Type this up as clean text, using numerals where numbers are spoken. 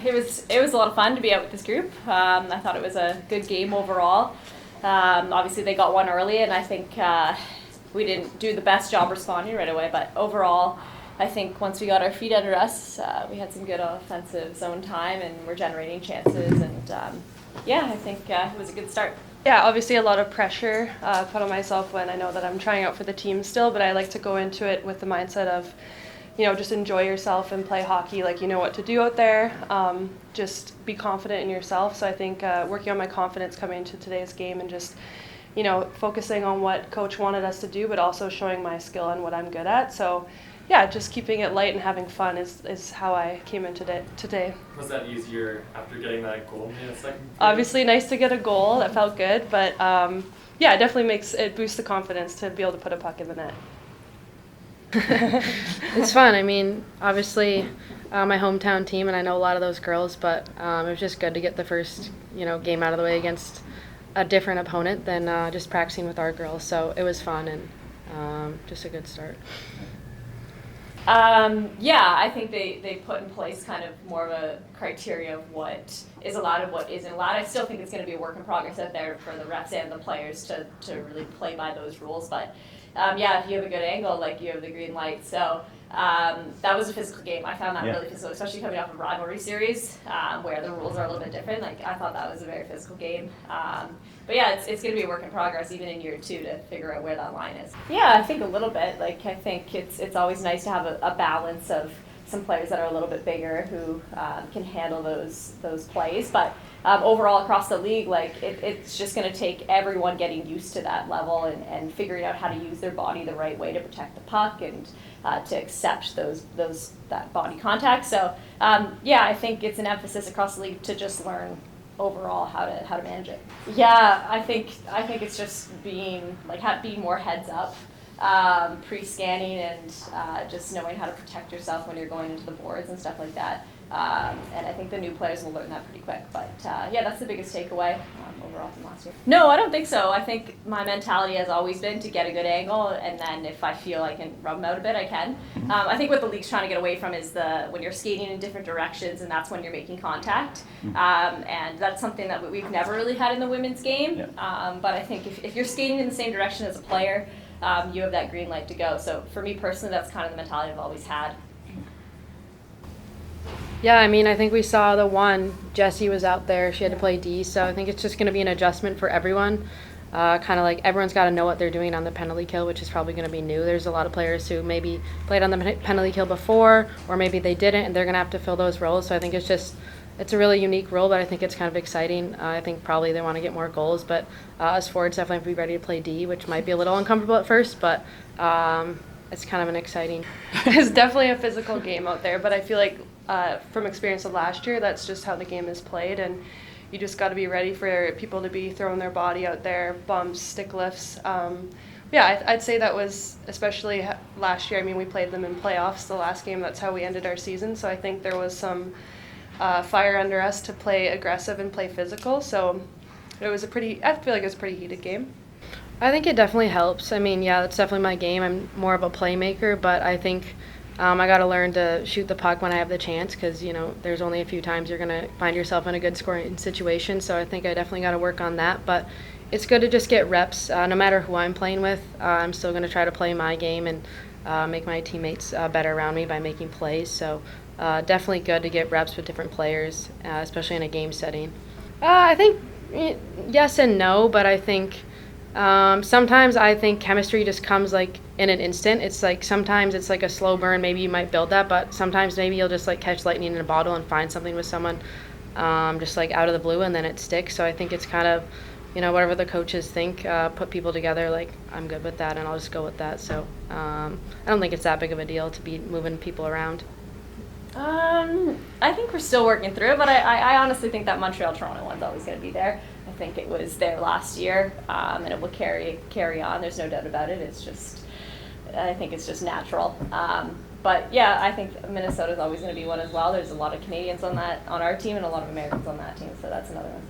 it was a lot of fun to be out with this group. I thought it was a good game overall. Obviously, they got one early, and I think we didn't do the best job responding right away. But overall, I think once we got our feet under us, we had some good offensive zone time, and we're generating chances. And I think it was a good start. Yeah, obviously a lot of pressure put on myself when I know that I'm trying out for the team still, but I like to go into it with the mindset of, just enjoy yourself and play hockey like you know what to do out there. Just be confident in yourself. So I think working on my confidence coming into today's game and just, focusing on what coach wanted us to do, but also showing my skill and what I'm good at. So yeah, just keeping it light and having fun is how I came in today. Was that easier after getting that goal in the second period? Obviously, nice to get a goal. That felt good, but it definitely boosts the confidence to be able to put a puck in the net. It's fun. I mean, obviously, my hometown team, and I know a lot of those girls, but it was just good to get the first, game out of the way against a different opponent than just practicing with our girls. So it was fun and just a good start. I think they put in place kind of more of a criteria of what is allowed and what isn't allowed. I still think it's going to be a work in progress out there for the refs and the players to really play by those rules. But if you have a good angle, like you have the green light. So that was a physical game. I found that really physical, especially coming off a rivalry series where the rules are a little bit different. Like I thought that was a very physical game. It's going to be a work in progress even in year 2 to figure out where that line is. Yeah, I think a little bit. Like I think it's always nice to have a balance of some players that are a little bit bigger who can handle those plays. But overall across the league, like it's just going to take everyone getting used to that level and figuring out how to use their body the right way to protect the puck and to accept that body contact. So I think it's an emphasis across the league to just learn overall how to manage it. Yeah, I think it's just being more heads up, pre-scanning and just knowing how to protect yourself when you're going into the boards and stuff like that. And I think the new players will learn that pretty quick. But that's the biggest takeaway overall from last year. No, I don't think so. I think my mentality has always been to get a good angle, and then if I feel I can rub them out a bit, I can. I think what the league's trying to get away from is when you're skating in different directions, and that's when you're making contact. And that's something that we've never really had in the women's game. But I think if you're skating in the same direction as a player, you have that green light to go. So for me personally, that's kind of the mentality I've always had. Yeah, I mean, I think we saw the one, Jessie was out there, she had to play D, so I think it's just going to be an adjustment for everyone. Kind of like everyone's got to know what they're doing on the penalty kill, which is probably going to be new. There's a lot of players who maybe played on the penalty kill before, or maybe they didn't, and they're going to have to fill those roles. So I think it's a really unique role, but I think it's kind of exciting. I think probably they want to get more goals, but us forwards definitely have to be ready to play D, which might be a little uncomfortable at first, but it's kind of an exciting. It's definitely a physical game out there, but I feel like from experience of last year, that's just how the game is played, and you just got to be ready for people to be throwing their body out there, bumps, stick lifts. I'd say that was especially last year. I mean, we played them in playoffs the last game. That's how we ended our season, so I think there was some fire under us to play aggressive and play physical, so I feel like it was a pretty heated game. I think it definitely helps. I mean, that's definitely my game. I'm more of a playmaker, but I think I got to learn to shoot the puck when I have the chance because, there's only a few times you're going to find yourself in a good scoring situation. So I think I definitely got to work on that. But it's good to just get reps. No matter who I'm playing with, I'm still going to try to play my game and make my teammates better around me by making plays. So definitely good to get reps with different players, especially in a game setting. I think yes and no, but I think sometimes I think chemistry just comes like in an instant. It's like sometimes it's like a slow burn. Maybe you might build that, but sometimes maybe you'll just like catch lightning in a bottle and find something with someone just like out of the blue, and then it sticks. So I think it's kind of, whatever the coaches think, put people together. Like I'm good with that, and I'll just go with that. So I don't think it's that big of a deal to be moving people around. I think we're still working through it, but I honestly think that Montreal-Toronto one's always going to be there. I think it was there last year, and it will carry on. There's no doubt about it. I think it's just natural. But yeah, I think Minnesota's always going to be one as well. There's a lot of Canadians on our team and a lot of Americans on that team, so that's another one.